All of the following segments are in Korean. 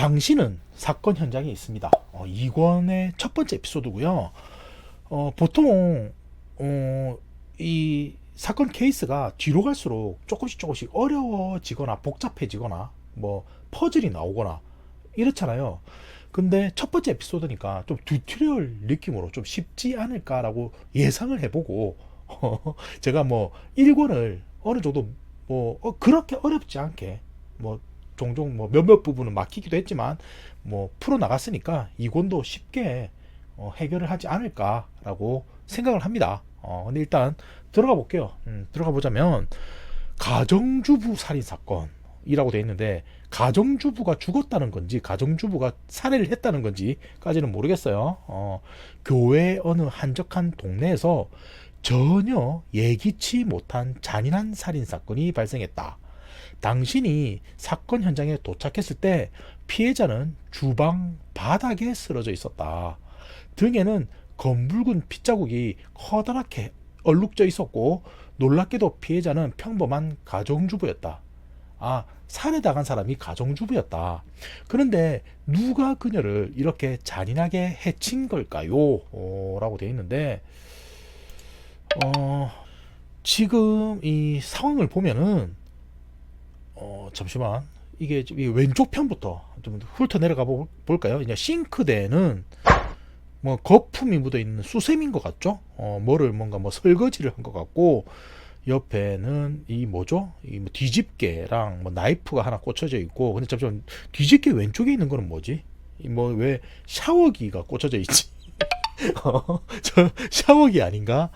당신은 사건 현장에 있습니다. 이권의 첫 번째 에피소드고요. 보통 이 사건 케이스가 뒤로 갈수록 조금씩 어려워지거나 복잡해지거나 뭐 퍼즐이 나오거나 이렇잖아요. 근데 첫 번째 에피소드니까 좀 튜토리얼 느낌으로 좀 쉽지 않을까라고 예상을 해보고 제가 뭐 1권을 어느 정도 뭐 그렇게 어렵지 않게 뭐 종종 뭐 몇몇 부분은 막히기도 했지만 뭐 풀어 나갔으니까 2권도 쉽게 해결을 하지 않을까라고 생각을 합니다. 근데 일단 들어가 볼게요. 들어가 보자면 가정주부 살인 사건이라고 되어 있는데 가정주부가 죽었다는 건지 가정주부가 살해를 했다는 건지까지는 모르겠어요. 교회 어느 한적한 동네에서 전혀 예기치 못한 잔인한 살인 사건이 발생했다. 당신이 사건 현장에 도착했을 때 피해자는 주방 바닥에 쓰러져 있었다. 등에는 검붉은 핏자국이 커다랗게 얼룩져 있었고 놀랍게도 피해자는 평범한 가정주부였다. 아, 살해당한 사람이 가정주부였다. 그런데 누가 그녀를 이렇게 잔인하게 해친 걸까요? 라고 되어 있는데 지금 이 상황을 보면은 잠시만 이게 왼쪽 편부터 좀 훑어 내려가 볼까요? 이제 싱크대는 뭐 거품이 묻어 있는 수세미인 것 같죠? 뭐를 뭔가 뭐 설거지를 한 것 같고 옆에는 이 뭐죠? 이뭐 뒤집개랑 뭐 나이프가 하나 꽂혀져 있고 근데 잠시만 뒤집개 왼쪽에 있는 거는 뭐지? 뭐 왜 샤워기가 꽂혀져 있지? 저 샤워기 아닌가?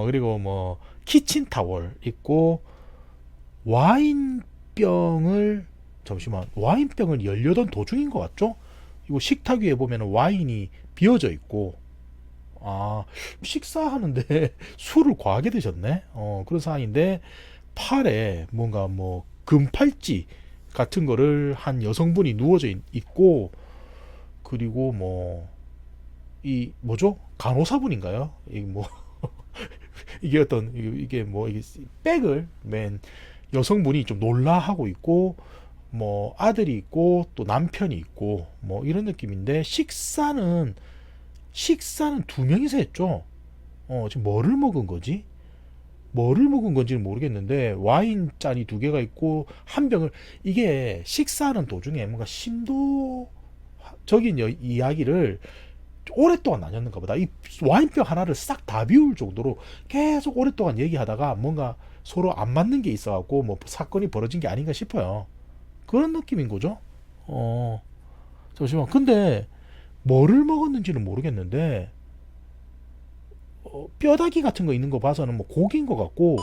그리고 뭐 키친 타월 있고 와인병을 잠시만 와인병을 열려던 도중인 것 같죠? 이거 식탁 위에 보면 와인이 비어져 있고 아 식사하는데 술을 과하게 드셨네. 그런 상황인데 팔에 뭔가 뭐 금팔찌 같은 거를 한 여성분이 누워져 있고 그리고 뭐 이 뭐죠? 간호사분인가요? 이 뭐 이게 어떤 이게 뭐 이게 백을 맨 여성분이 좀 놀라하고 있고 뭐 아들이 있고 또 남편이 있고 뭐 이런 느낌인데 식사는 두 명이서 했죠. 지금 뭐를 먹은 거지? 뭐를 먹은 건지는 모르겠는데 와인 잔이 두 개가 있고 한 병을 이게 식사하는 도중에 뭔가 심도적인 이야기를 오랫동안 나눴는가 보다. 이 와인병 하나를 싹 다 비울 정도로 계속 오랫동안 얘기하다가 뭔가 서로 안 맞는 게 있어갖고 뭐 사건이 벌어진 게 아닌가 싶어요. 그런 느낌인 거죠. 잠시만. 근데 뭐를 먹었는지는 모르겠는데 뼈다귀 같은 거 있는 거 봐서는 뭐 고기인 것 같고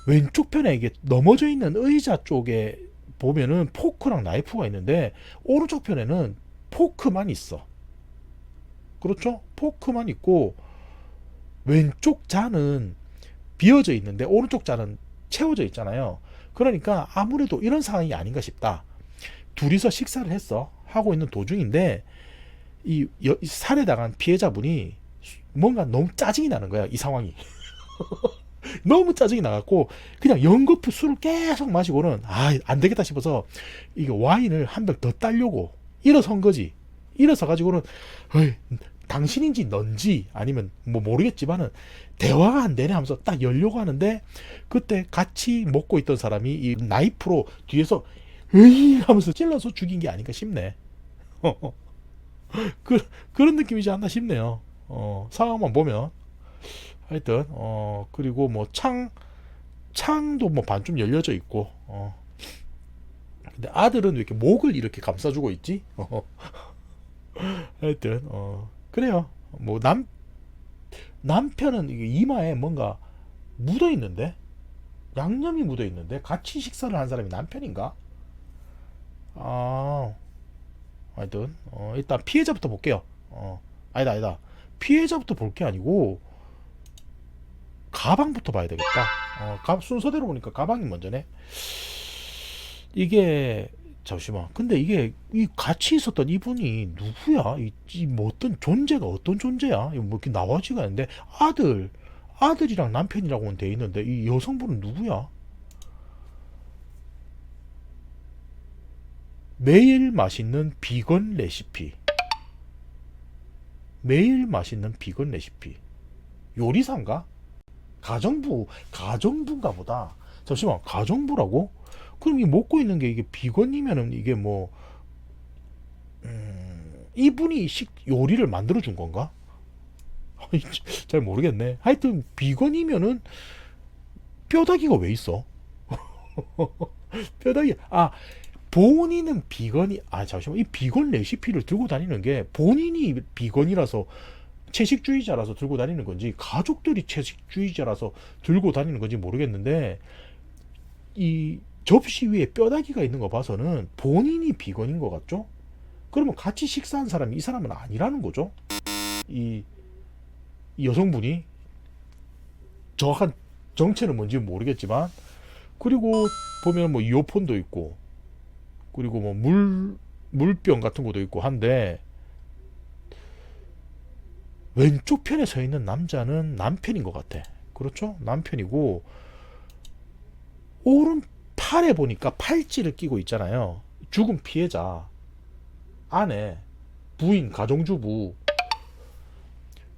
왼쪽 편에 이게 넘어져 있는 의자 쪽에 보면은 포크랑 나이프가 있는데 오른쪽 편에는 포크만 있어. 그렇죠? 포크만 있고 왼쪽 잔은 비어져 있는데 오른쪽 잔은 채워져 있잖아요. 그러니까 아무래도 이런 상황이 아닌가 싶다. 둘이서 식사를 했어. 하고 있는 도중인데 이 살해당한 피해자분이 뭔가 너무 짜증이 나는 거야. 이 상황이. 너무 짜증이 나갖고 그냥 연거푸 술을 계속 마시고는 안 되겠다 싶어서 이게 와인을 한 병 더 따려고 일어선 거지. 일어서 가지고는 당신인지 넌지 아니면 뭐 모르겠지만은 대화가 안 되네 하면서 딱 열려고 하는데 그때 같이 먹고 있던 사람이 이 나이프로 뒤에서 으이 하면서 찔러서 죽인 게 아닌가 싶네. 그런 느낌이지 않나 싶네요. 상황만 보면 하여튼 그리고 뭐 창도 뭐 반쯤 열려져 있고 근데 아들은 왜 이렇게 목을 이렇게 감싸주고 있지? 하여튼 그래요. 뭐 남편은 이게 이마에 뭔가 묻어 있는데 양념이 묻어 있는데 같이 식사를 한 사람이 남편인가? 아 하여튼 일단 피해자부터 볼게요. 아니다 피해자부터 볼 게 아니고 가방부터 봐야 되겠다. 순서대로 보니까 가방이 먼저네. 이게 잠시만. 근데 이게 이 같이 있었던 이분이 누구야? 뭐 어떤 존재가 어떤 존재야? 이거 뭐 이렇게 나와지가 않는데 아들이랑 남편이라고는 돼 있는데 이 여성분은 누구야? 매일 맛있는 비건 레시피. 매일 맛있는 비건 레시피. 요리사인가? 가정부인가 보다. 잠시만, 가정부라고? 그럼 이 먹고 있는 게 이게 비건이면은 이게 뭐, 이분이 요리를 만들어 준 건가? 잘 모르겠네. 하여튼, 비건이면은 뼈다귀가 왜 있어? 뼈다귀, 본인은 비건이, 잠시만, 이 비건 레시피를 들고 다니는 게 본인이 비건이라서 채식주의자라서 들고 다니는 건지 가족들이 채식주의자라서 들고 다니는 건지 모르겠는데, 이 접시 위에 뼈다귀가 있는 거 봐서는 본인이 비건인 것 같죠? 그러면 같이 식사한 사람이 이 사람은 아니라는 거죠. 이, 이 여성분이 정확한 정체는 뭔지 모르겠지만, 그리고 보면 뭐 이어폰도 있고, 그리고 뭐 물병 같은 것도 있고 한데, 왼쪽 편에 서 있는 남자는 남편인 것 같아. 그렇죠? 남편이고, 오른팔에 보니까 팔찌를 끼고 있잖아요. 죽은 피해자 아내, 부인, 가정주부.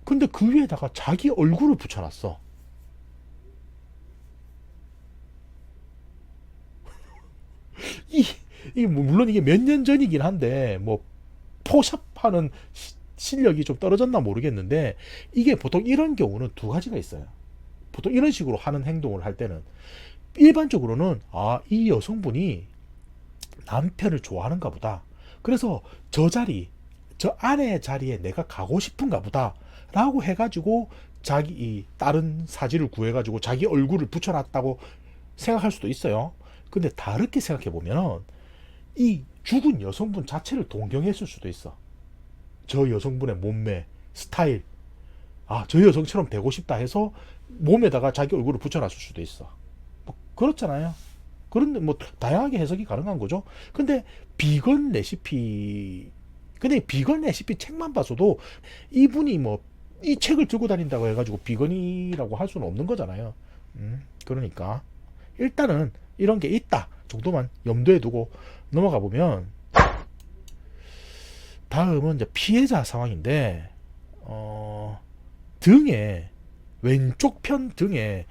근데 그 위에다가 자기 얼굴을 붙여놨어. 물론 이게 몇 년 전이긴 한데, 뭐 포샵하는 실력이 좀 떨어졌나 모르겠는데, 이게 보통 이런 경우는 두 가지가 있어요. 보통 이런 식으로 하는 행동을 할 때는 일반적으로는 이 여성분이 남편을 좋아하는가 보다. 그래서 저 아내의 자리에 내가 가고 싶은가 보다. 라고 해가지고 자기 이 다른 사진을 구해가지고 자기 얼굴을 붙여놨다고 생각할 수도 있어요. 근데 다르게 생각해 보면 이 죽은 여성분 자체를 동경했을 수도 있어. 저 여성분의 몸매, 스타일, 저 여성처럼 되고 싶다 해서 몸에다가 자기 얼굴을 붙여놨을 수도 있어. 뭐 그렇잖아요. 그런데 뭐 다양하게 해석이 가능한 거죠. 근데 비건 레시피, 근데 비건 레시피 책만 봐서도 이분이 뭐 이 책을 들고 다닌다고 해가지고 비건이라고 할 수는 없는 거잖아요. 그러니까 일단은 이런 게 있다 정도만 염두에 두고 넘어가 보면, 다음은 이제 피해자 상황인데, 등에, 왼쪽 편 등에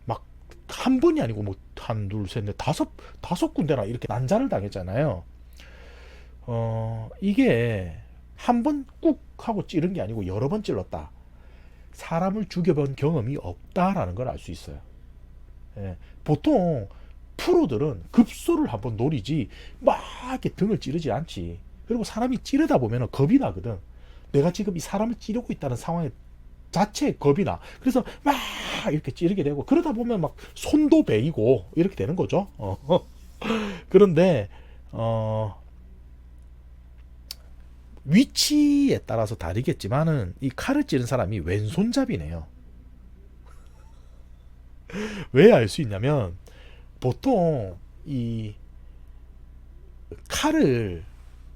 막 한 번이 아니고 뭐 한, 둘, 셋, 넷, 다섯 군데나 이렇게 난자를 당했잖아요. 이게 한 번 꾹 하고 찌른 게 아니고 여러 번 찔렀다. 사람을 죽여본 경험이 없다라는 걸 알 수 있어요. 예, 보통 프로들은 급소를 한번 노리지 막 이렇게 등을 찌르지 않지. 그리고 사람이 찌르다 보면 겁이 나거든. 내가 지금 이 사람을 찌르고 있다는 상황에 자체에 겁이 나. 그래서 막 이렇게 찌르게 되고, 그러다 보면 막 손도 베이고 이렇게 되는 거죠. 그런데 위치에 따라서 다르겠지만은 이 칼을 찌른 사람이 왼손잡이네요. 왜 알 수 있냐면, 보통 이 칼을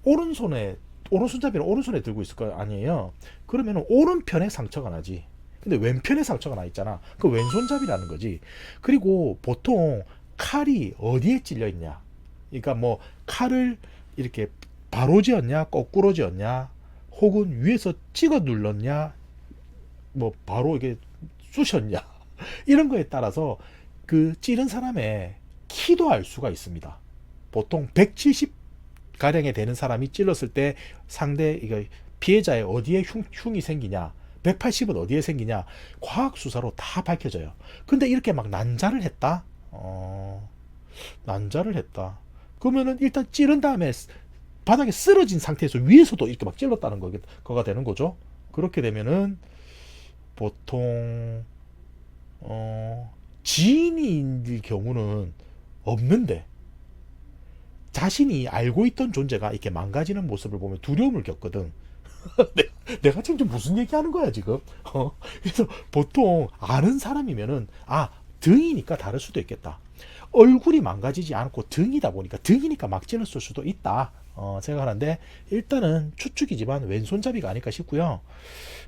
오른손잡이는 오른손에 들고 있을 거 아니에요. 그러면 오른편에 상처가 나지. 근데 왼편에 상처가 나 있잖아. 그 왼손잡이라는 거지. 그리고 보통 칼이 어디에 찔려 있냐. 그러니까 뭐 칼을 이렇게 바로 지었냐, 거꾸로 지었냐, 혹은 위에서 찍어 눌렀냐, 뭐 바로 이게 쑤셨냐, 이런 거에 따라서 그 찌른 사람의 키도 알 수가 있습니다. 보통 170 가량에 되는 사람이 찔렀을 때 상대 이거 피해자의 어디에 흉이 생기냐, 180은 어디에 생기냐, 과학 수사로 다 밝혀져요. 근데 이렇게 막 난자를 했다. 난자를 했다. 그러면은 일단 찌른 다음에 바닥에 쓰러진 상태에서 위에서도 이렇게 막 찔렀다는 거가 되는 거죠. 그렇게 되면은 보통 지인일 경우는 없는데, 자신이 알고 있던 존재가 이렇게 망가지는 모습을 보면 두려움을 겪거든. 내가 지금 무슨 얘기하는 거야 지금? 그래서 보통 아는 사람이면은 등이니까 다를 수도 있겠다. 얼굴이 망가지지 않고 등이다 보니까 등이니까 막 찔렀을 수도 있다 생각하는데, 일단은 추측이지만 왼손잡이가 아닐까 싶고요.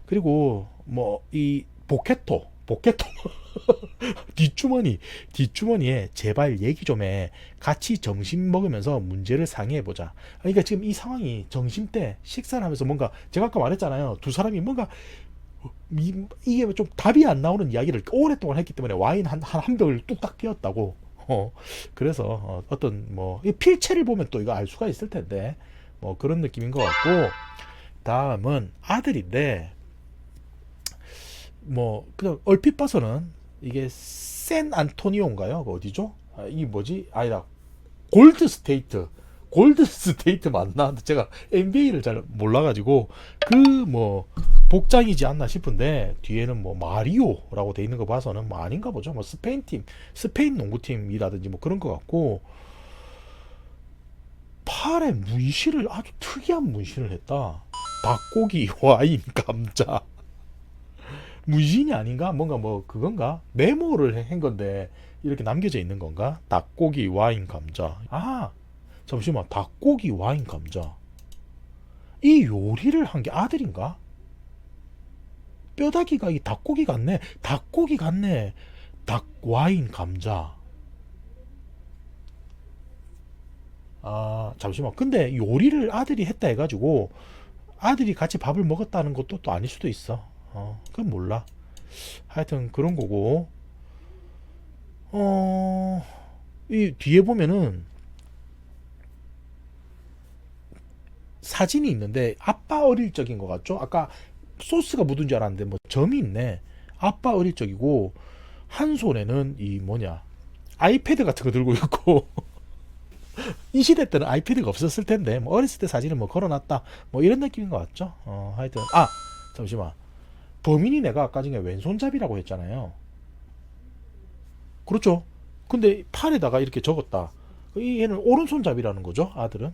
그리고 뭐 이 복개통 뒷주머니에 제발 얘기 좀 해. 같이 점심 먹으면서 문제를 상의해 보자. 그러니까 지금 이 상황이 점심 때 식사를 하면서 뭔가 제가 아까 말했잖아요. 두 사람이 뭔가 이게 좀 답이 안 나오는 이야기를 오랫동안 했기 때문에 와인 한 병을 뚝딱 피웠다고. 그래서 어떤 뭐 필체를 보면 또 이거 알 수가 있을 텐데 뭐 그런 느낌인 것 같고, 다음은 아들인데 뭐 그냥 얼핏 봐서는 이게 샌 안토니오인가요? 그 어디죠? 이 뭐지? 아니다. 골드 스테이트 맞나? 제가 NBA를 잘 몰라가지고 그 뭐 복장이지 않나 싶은데 뒤에는 뭐 마리오라고 돼 있는 거 봐서는 뭐 아닌가 보죠. 뭐 스페인 농구팀이라든지 뭐 그런 것 같고, 팔에 문신을 아주 특이한 문신을 했다. 닭고기, 와인, 감자. 문신이 아닌가? 뭔가 뭐 그건가? 메모를 한 건데 이렇게 남겨져 있는 건가? 닭고기, 와인, 감자. 아, 잠시만. 닭고기, 와인, 감자. 이 요리를 한 게 아들인가? 뼈다귀가 이 닭고기 같네. 닭고기 같네. 닭, 와인, 감자. 아, 잠시만. 근데 요리를 아들이 했다 해가지고 아들이 같이 밥을 먹었다는 것도 또 아닐 수도 있어. 그건 몰라. 하여튼 그런 거고. 어, 이 뒤에 보면은 사진이 있는데 아빠 어릴 적인 것 같죠? 아까 소스가 묻은 줄 알았는데 뭐 점이 있네. 아빠 어릴 적이고 한 손에는 이 뭐냐 아이패드 같은 거 들고 있고 이 시대 때는 아이패드가 없었을 텐데 뭐 어렸을 때 사진을 뭐 걸어놨다 뭐 이런 느낌인 것 같죠? 하여튼 잠시만. 범인이 내가 아까 전에 왼손잡이라고 했잖아요. 그렇죠? 근데 팔에다가 이렇게 적었다. 이 얘는 오른손잡이라는 거죠, 아들은.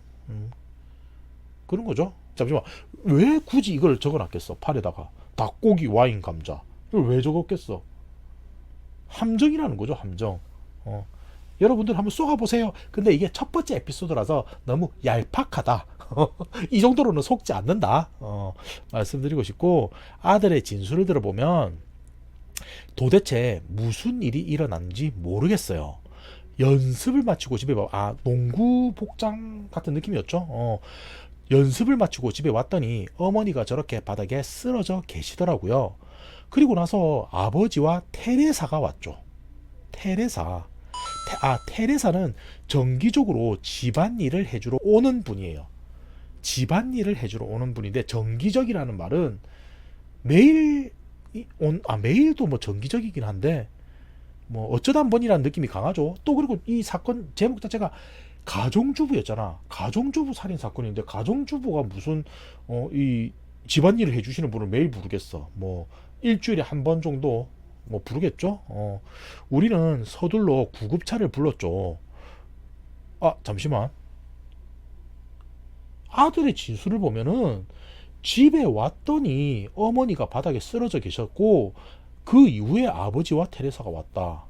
그런 거죠. 잠시만. 왜 굳이 이걸 적어놨겠어? 팔에다가 닭고기, 와인, 감자. 이걸 왜 적었겠어? 함정이라는 거죠, 함정. 여러분들 한번 쏘아보세요. 근데 이게 첫 번째 에피소드라서 너무 얄팍하다. 이 정도로는 속지 않는다. 말씀드리고 싶고, 아들의 진술을 들어보면 도대체 무슨 일이 일어났는지 모르겠어요. 연습을 마치고 집에 농구 복장 같은 느낌이었죠. 연습을 마치고 집에 왔더니 어머니가 저렇게 바닥에 쓰러져 계시더라고요. 그리고 나서 아버지와 테레사가 왔죠. 테레사. 테레사는 정기적으로 집안일을 해주러 오는 분이에요. 집안일을 해주러 오는 분인데, 정기적이라는 말은 매일 매일도 뭐 정기적이긴 한데 뭐 어쩌다 한 번이라는 느낌이 강하죠. 또 그리고 이 사건 제목 자체가 가정주부였잖아. 가정주부 살인 사건인데 가정주부가 무슨 이 집안일을 해주시는 분을 매일 부르겠어. 뭐 일주일에 한 번 정도 뭐 부르겠죠. 우리는 서둘러 구급차를 불렀죠. 잠시만. 아들의 진술을 보면은 집에 왔더니 어머니가 바닥에 쓰러져 계셨고 그 이후에 아버지와 테레사가 왔다.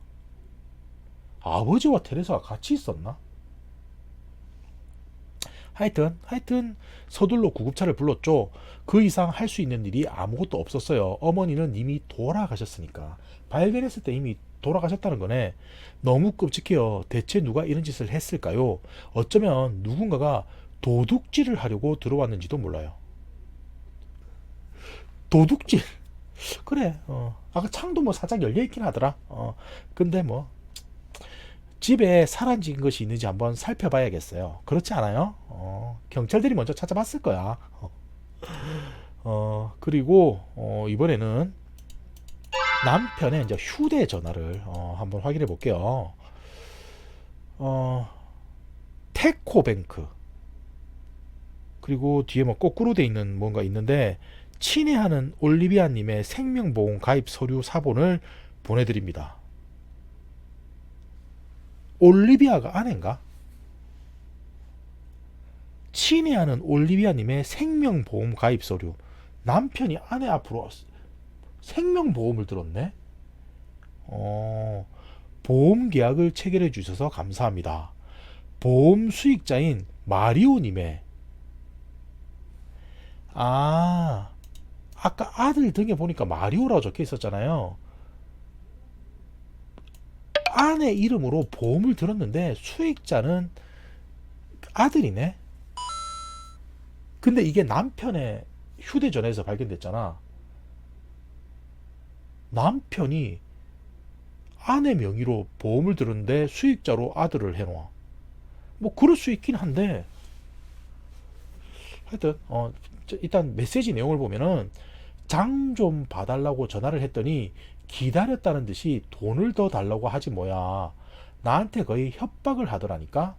아버지와 테레사가 같이 있었나? 하여튼 서둘러 구급차를 불렀죠. 그 이상 할 수 있는 일이 아무것도 없었어요. 어머니는 이미 돌아가셨으니까. 발견했을 때 이미 돌아가셨다는 거네. 너무 끔찍해요. 대체 누가 이런 짓을 했을까요? 어쩌면 누군가가 도둑질을 하려고 들어왔는지도 몰라요. 도둑질. 그래. 아까 창도 뭐 살짝 열려 있긴 하더라. 근데 뭐 집에 사라진 것이 있는지 한번 살펴봐야겠어요. 그렇지 않아요? 경찰들이 먼저 찾아봤을 거야. 그리고 이번에는 남편의 이제 휴대전화를 한번 확인해 볼게요. 테코뱅크. 그리고 뒤에 뭐 거꾸로 돼 있는 뭔가 있는데, 친애하는 올리비아님의 생명보험 가입 서류 사본을 보내드립니다. 올리비아가 아내인가? 친애하는 올리비아님의 생명보험 가입 서류. 남편이 아내 앞으로 생명보험을 들었네. 보험 계약을 체결해 주셔서 감사합니다. 보험 수익자인 마리오님의 아까 아들 등에 보니까 마리오라고 적혀 있었잖아요. 아내 이름으로 보험을 들었는데 수익자는 아들이네. 근데 이게 남편의 휴대전화에서 발견됐잖아. 남편이 아내 명의로 보험을 들었는데 수익자로 아들을 해놓아. 뭐 그럴 수 있긴 한데 하여튼 일단 메시지 내용을 보면은 장 좀 봐달라고 전화를 했더니 기다렸다는 듯이 돈을 더 달라고 하지 뭐야. 나한테 거의 협박을 하더라니까.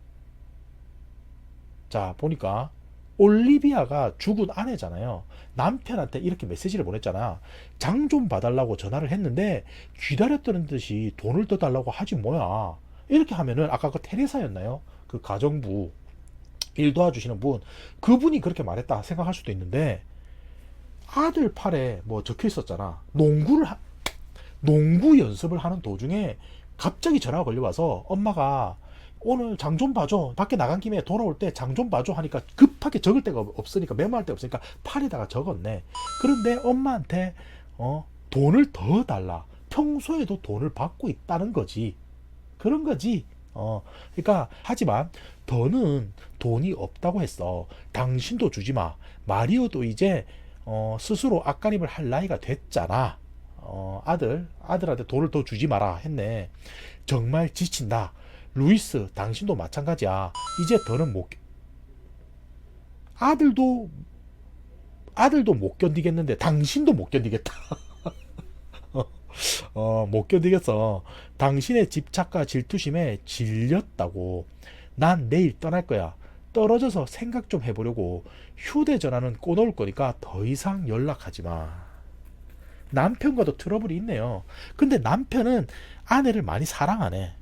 자 보니까 올리비아가 죽은 아내잖아요. 남편한테 이렇게 메시지를 보냈잖아. 장 좀 봐달라고 전화를 했는데 기다렸다는 듯이 돈을 더 달라고 하지 뭐야. 이렇게 하면은 아까 그 테레사였나요? 그 가정부 일 도와주시는 분, 그분이 그렇게 말했다 생각할 수도 있는데 아들 팔에 뭐 적혀 있었잖아. 농구 연습을 하는 도중에 갑자기 전화가 걸려와서 엄마가 오늘 장 좀 봐줘. 밖에 나간 김에 돌아올 때 장 좀 봐줘 하니까 급하게 적을 데가 없으니까 메모할 데가 없으니까 팔에다가 적었네. 그런데 엄마한테 돈을 더 달라. 평소에도 돈을 받고 있다는 거지. 그런 거지. 그러니까 하지만 더는 돈이 없다고 했어. 당신도 주지 마. 마리오도 이제 스스로 앞가림을 할 나이가 됐잖아. 아들한테 돈을 더 주지 마라 했네. 정말 지친다. 루이스, 당신도 마찬가지야. 이제 더는 못, 아들도, 아들도 못 견디겠는데, 당신도 못 견디겠다. 못 견디겠어. 당신의 집착과 질투심에 질렸다고. 난 내일 떠날 거야. 떨어져서 생각 좀 해보려고. 휴대전화는 꺼놓을 거니까 더 이상 연락하지 마. 남편과도 트러블이 있네요. 근데 남편은 아내를 많이 사랑하네.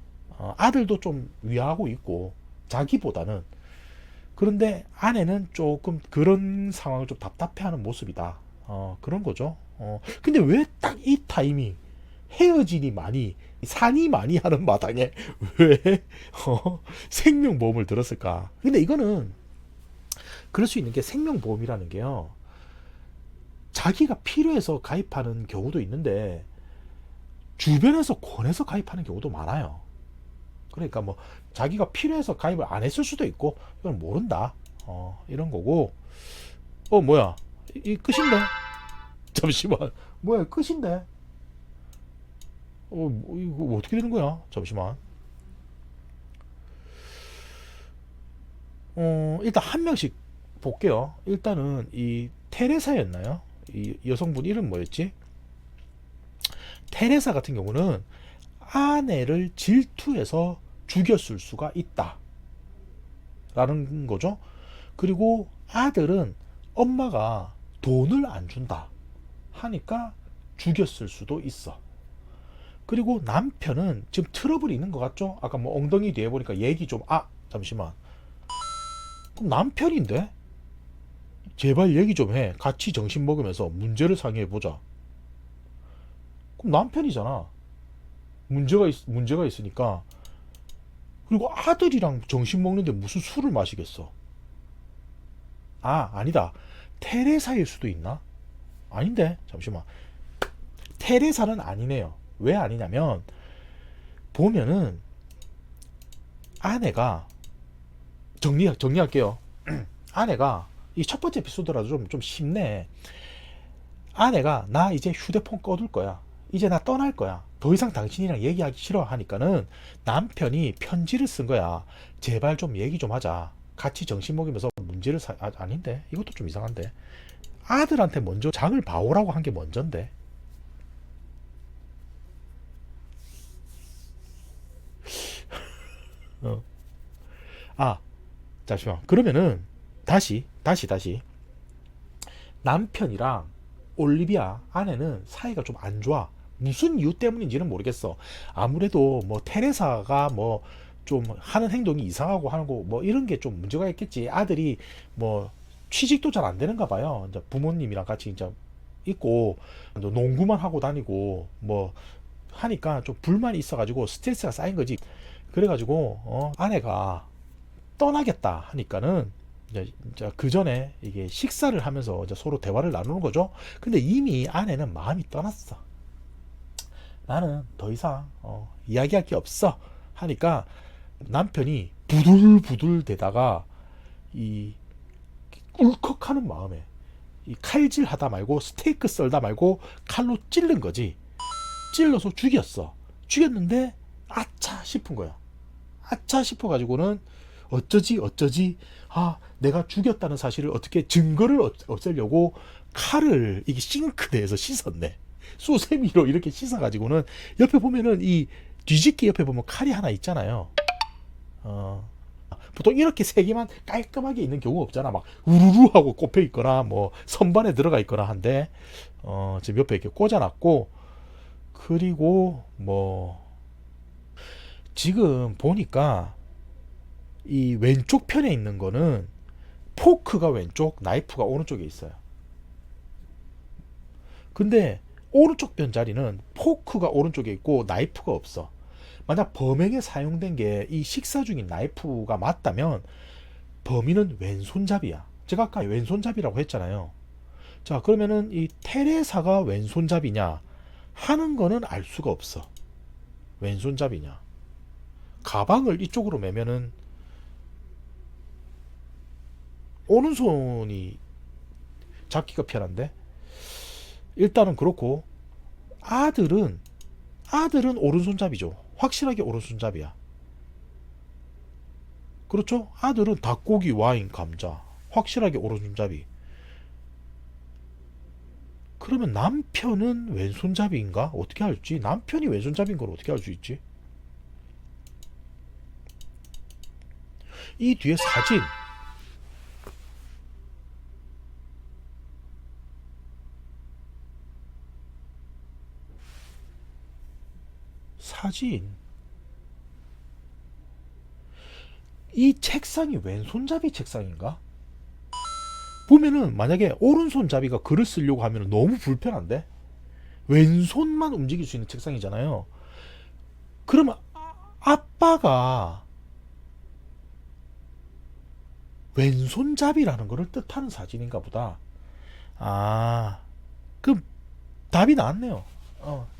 아들도 좀 위하고 있고 자기보다는. 그런데 아내는 조금 그런 상황을 좀 답답해하는 모습이다. 그런 거죠. 근데 왜 딱 이 타이밍 헤어지니 많이 산이 많이 하는 마당에 왜 생명보험을 들었을까? 근데 이거는 그럴 수 있는 게 생명보험이라는 게요. 자기가 필요해서 가입하는 경우도 있는데 주변에서 권해서 가입하는 경우도 많아요. 그러니까 뭐 자기가 필요해서 가입을 안 했을 수도 있고 이건 모른다. 이런 거고. 뭐야? 이 끝인데? 잠시만. 뭐야? 끝인데? 이거 어떻게 되는 거야? 잠시만. 일단 한 명씩 볼게요. 일단은 이 테레사였나요? 이 여성분 이름 뭐였지? 테레사 같은 경우는 아내를 질투해서 죽였을 수가 있다 라는 거죠. 그리고 아들은 엄마가 돈을 안 준다 하니까 죽였을 수도 있어. 그리고 남편은 지금 트러블이 있는 것 같죠? 아까 뭐 엉덩이 뒤에 보니까 얘기 좀, 잠시만. 그럼 남편인데? 제발 얘기 좀 해. 같이 정신 먹으면서 문제를 상의해 보자. 그럼 남편이잖아. 문제가 있으니까. 그리고 아들이랑 정신 먹는데 무슨 술을 마시겠어? 아니다. 테레사일 수도 있나? 아닌데, 잠시만. 테레사는 아니네요. 왜 아니냐면, 보면은, 아내가, 정리할게요. 아내가, 이 첫 번째 에피소드라도 좀 쉽네. 아내가, 나 이제 휴대폰 꺼둘 거야. 이제 나 떠날 거야. 더 이상 당신이랑 얘기하기 싫어 하니까는 남편이 편지를 쓴 거야. 제발 좀 얘기 좀 하자. 같이 정신 먹이면서 문제를 아닌데? 이것도 좀 이상한데. 아들한테 먼저 장을 봐오라고 한 게 먼저인데. 어. 잠시만. 그러면은 다시 남편이랑 올리비아 아내는 사이가 좀 안 좋아. 무슨 이유 때문인지는 모르겠어. 아무래도 뭐 테레사가 뭐 좀 하는 행동이 이상하고 하는 거 뭐 이런 게 좀 문제가 있겠지. 아들이 뭐 취직도 잘 안 되는가 봐요. 이제 부모님이랑 같이 이제 있고 농구만 하고 다니고 뭐 하니까 좀 불만이 있어가지고 스트레스가 쌓인 거지. 그래가지고 아내가 떠나겠다 하니까는 이제 그 전에 이게 식사를 하면서 이제 서로 대화를 나누는 거죠. 근데 이미 아내는 마음이 떠났어. 나는 더 이상 이야기할 게 없어 하니까 남편이 부들부들 대다가 이 울컥하는 마음에 이 칼질 하다 말고 스테이크 썰다 말고 칼로 찌른 거지. 찔러서 죽였어. 죽였는데 아차 싶은 거야. 아차 싶어가지고는 어쩌지 내가 죽였다는 사실을 어떻게 증거를 없애려고 칼을 이게 싱크대에서 씻었네. 수세미로 이렇게 씻어가지고는 옆에 보면은 이 뒤집기 옆에 보면 칼이 하나 있잖아요. 보통 이렇게 세 개만 깔끔하게 있는 경우 없잖아. 막 우르르 하고 꼽혀 있거나 뭐 선반에 들어가 있거나 한데 지금 옆에 이렇게 꽂아놨고, 그리고 뭐 지금 보니까 이 왼쪽 편에 있는 거는 포크가 왼쪽, 나이프가 오른쪽에 있어요. 근데 오른쪽 편 자리는 포크가 오른쪽에 있고 나이프가 없어. 만약 범행에 사용된 게 이 식사 중인 나이프가 맞다면 범인은 왼손잡이야. 제가 아까 왼손잡이라고 했잖아요. 자, 그러면은 이 테레사가 왼손잡이냐 하는 거는 알 수가 없어. 왼손잡이냐. 가방을 이쪽으로 매면은 오른손이 잡기가 편한데, 일단은 그렇고 아들은 오른손잡이죠. 확실하게 오른손잡이야. 그렇죠? 아들은 닭고기, 와인, 감자 확실하게 오른손잡이. 그러면 남편은 왼손잡이인가? 어떻게 알지? 남편이 왼손잡이인 걸 어떻게 알 수 있지? 이 뒤에 사진, 이 책상이 왼손잡이 책상인가? 보면은 만약에 오른손잡이가 글을 쓰려고 하면 너무 불편한데, 왼손만 움직일 수 있는 책상이잖아요. 그러면 아빠가 왼손잡이라는 것을 뜻하는 사진인가 보다. 그럼 답이 나왔네요.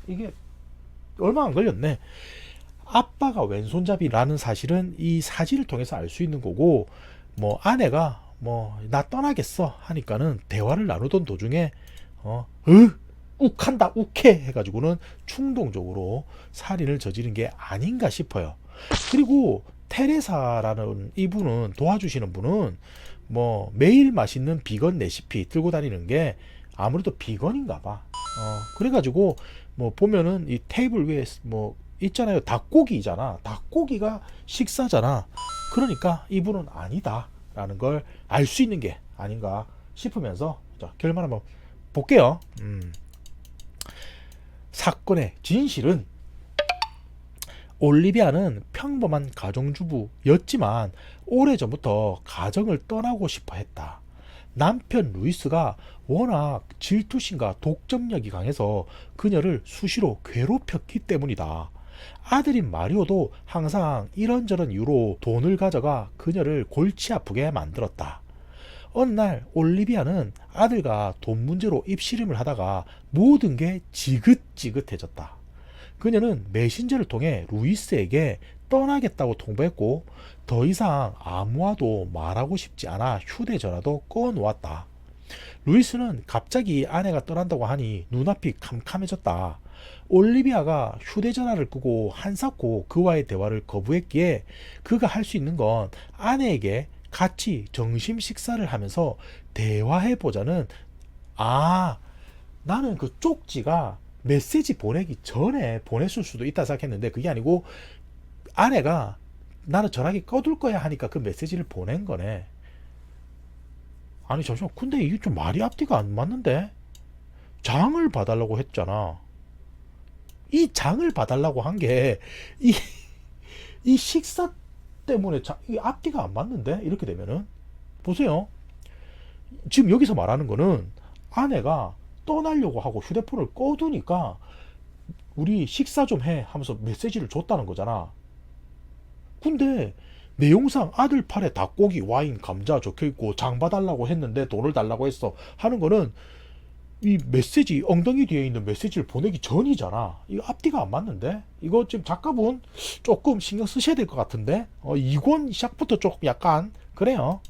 이게 얼마 안 걸렸네. 아빠가 왼손잡이라는 사실은 이 사진을 통해서 알 수 있는 거고, 뭐 아내가 뭐 나 떠나겠어 하니까는 대화를 나누던 도중에 욱한다 욱해 해가지고는 충동적으로 살인을 저지른 게 아닌가 싶어요. 그리고 테레사라는 이분은, 도와주시는 분은 뭐 매일 맛있는 비건 레시피 들고 다니는 게 아무래도 비건인가 봐. 그래가지고 뭐 보면은 이 테이블 위에 뭐 있잖아요. 닭고기잖아. 닭고기가 식사잖아. 그러니까 이분은 아니다 라는 걸 알 수 있는 게 아닌가 싶으면서, 자, 결말 한번 볼게요. 사건의 진실은, 올리비아는 평범한 가정주부였지만 오래전부터 가정을 떠나고 싶어 했다. 남편 루이스가 워낙 질투심과 독점력이 강해서 그녀를 수시로 괴롭혔기 때문이다. 아들인 마리오도 항상 이런저런 이유로 돈을 가져가 그녀를 골치 아프게 만들었다. 어느 날 올리비아는 아들과 돈 문제로 입씨름을 하다가 모든 게 지긋지긋해졌다. 그녀는 메신저를 통해 루이스에게 떠나겠다고 통보했고, 더 이상 아무와도 말하고 싶지 않아 휴대전화도 꺼놓았다. 루이스는 갑자기 아내가 떠난다고 하니 눈앞이 캄캄해졌다. 올리비아가 휴대전화를 끄고 한사코 그와의 대화를 거부했기에 그가 할 수 있는 건 아내에게 같이 점심 식사를 하면서 대화해보자는, 나는 그 쪽지가 메시지 보내기 전에 보냈을 수도 있다 생각했는데 그게 아니고 아내가 나는 전화기 꺼둘 거야 하니까 그 메시지를 보낸 거네. 아니 잠시만, 근데 이게 좀 말이 앞뒤가 안 맞는데? 장을 봐달라고 했잖아. 이 장을 봐달라고 한 게 이 식사 때문에 이 앞뒤가 안 맞는데? 이렇게 되면은 보세요. 지금 여기서 말하는 거는 아내가 떠나려고 하고 휴대폰을 꺼두니까 우리 식사 좀 해 하면서 메시지를 줬다는 거잖아. 근데 내용상 아들 팔에 닭고기, 와인, 감자 적혀있고 장 봐달라고 했는데 돈을 달라고 했어 하는 거는 이 메시지 엉덩이 뒤에 있는 메시지를 보내기 전이잖아. 이거 앞뒤가 안 맞는데 이거 지금 작가분 조금 신경 쓰셔야 될 것 같은데 2권 시작부터 조금 약간 그래요.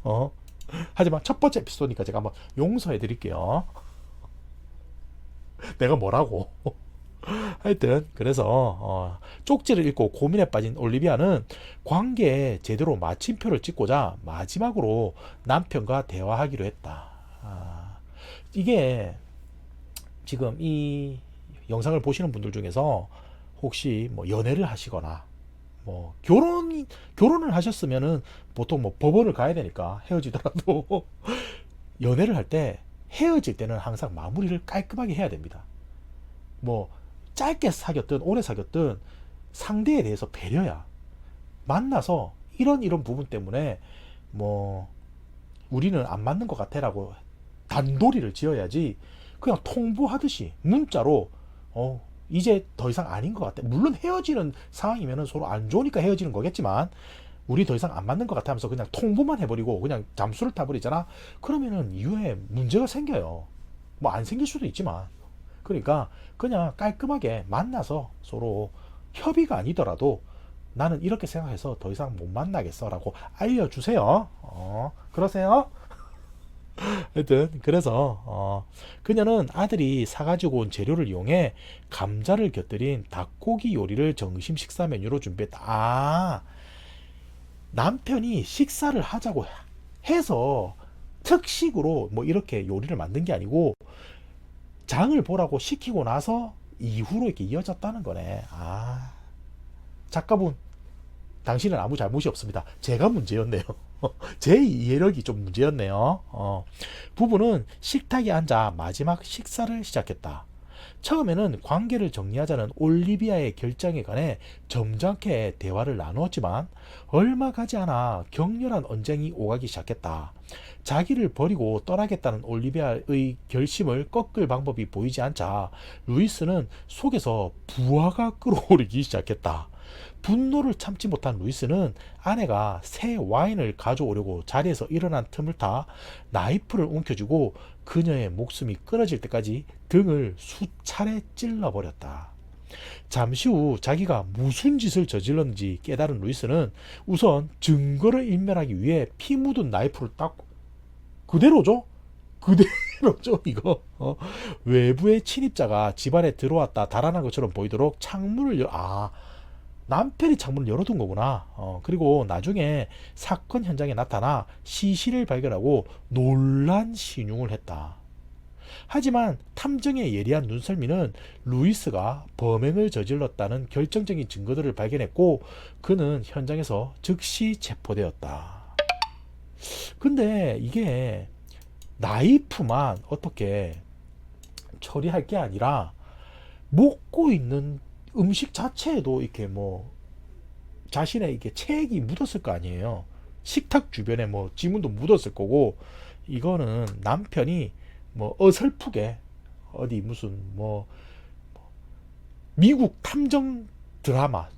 하지만 첫 번째 에피소드니까 제가 한번 용서해 드릴게요. 내가 뭐라고. 하여튼 그래서 쪽지를 읽고 고민에 빠진 올리비아는 관계에 제대로 마침표를 찍고자 마지막으로 남편과 대화하기로 했다. 이게 지금 이 영상을 보시는 분들 중에서 혹시 뭐 연애를 하시거나 뭐 결혼을 하셨으면은 보통 뭐 법원을 가야 되니까 헤어지더라도 연애를 할 때 헤어질 때는 항상 마무리를 깔끔하게 해야 됩니다. 뭐 짧게 사귀었든 오래 사귀었든 상대에 대해서 배려야. 만나서 이런 부분 때문에 뭐 우리는 안 맞는 것 같아라고 단도리를 지어야지 그냥 통보하듯이 문자로 이제 더 이상 아닌 것 같아. 물론 헤어지는 상황이면 서로 안 좋으니까 헤어지는 거겠지만 우리 더 이상 안 맞는 것 같아 하면서 그냥 통보만 해버리고 그냥 잠수를 타버리잖아. 그러면은 이후에 문제가 생겨요. 뭐 안 생길 수도 있지만. 그러니까 그냥 깔끔하게 만나서 서로 협의가 아니더라도 나는 이렇게 생각해서 더 이상 못 만나겠어 라고 알려주세요. 그러세요? 하여튼 그래서 그녀는 아들이 사가지고 온 재료를 이용해 감자를 곁들인 닭고기 요리를 점심 식사 메뉴로 준비했다. 남편이 식사를 하자고 해서 특식으로 뭐 이렇게 요리를 만든 게 아니고 장을 보라고 시키고 나서 이후로 이렇게 이어졌다는 거네. 작가분 당신은 아무 잘못이 없습니다. 제가 문제였네요. 제 이해력이 좀 문제였네요. 부부는 식탁에 앉아 마지막 식사를 시작했다. 처음에는 관계를 정리하자는 올리비아의 결정에 관해 점잖게 대화를 나누었지만 얼마 가지 않아 격렬한 언쟁이 오가기 시작했다. 자기를 버리고 떠나겠다는 올리비아의 결심을 꺾을 방법이 보이지 않자 루이스는 속에서 부하가 끓어오르기 시작했다. 분노를 참지 못한 루이스는 아내가 새 와인을 가져오려고 자리에서 일어난 틈을 타 나이프를 움켜쥐고 그녀의 목숨이 끊어질 때까지 등을 수차례 찔러버렸다. 잠시 후 자기가 무슨 짓을 저질렀는지 깨달은 루이스는 우선 증거를 인멸하기 위해 피 묻은 나이프를 딱 그대로죠? 그대로죠 이거. 외부의 침입자가 집안에 들어왔다 달아난 것처럼 보이도록 창문을 남편이 창문을 열어둔 거구나. 그리고 나중에 사건 현장에 나타나 시신을 발견하고 놀란 신용을 했다. 하지만 탐정의 예리한 눈썰미는 루이스가 범행을 저질렀다는 결정적인 증거들을 발견했고 그는 현장에서 즉시 체포되었다. 근데 이게 나이프만 어떻게 처리할 게 아니라 먹고 있는 음식 자체에도 이렇게 뭐 자신의 이게 체액이 묻었을 거 아니에요. 식탁 주변에 뭐 지문도 묻었을 거고 이거는 남편이 뭐 어설프게 어디 무슨 뭐 미국 탐정 드라마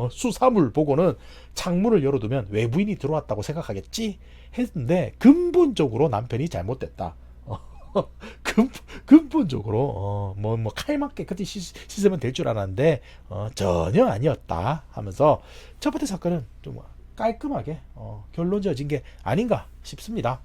수사물 보고는 창문을 열어두면 외부인이 들어왔다고 생각하겠지 했는데 근본적으로 남편이 잘못됐다. 근본적으로 뭐 칼만 깨끗이 씻으면 될 줄 알았는데 전혀 아니었다 하면서 첫 번째 사건은 좀 깔끔하게 결론 지어진 게 아닌가 싶습니다.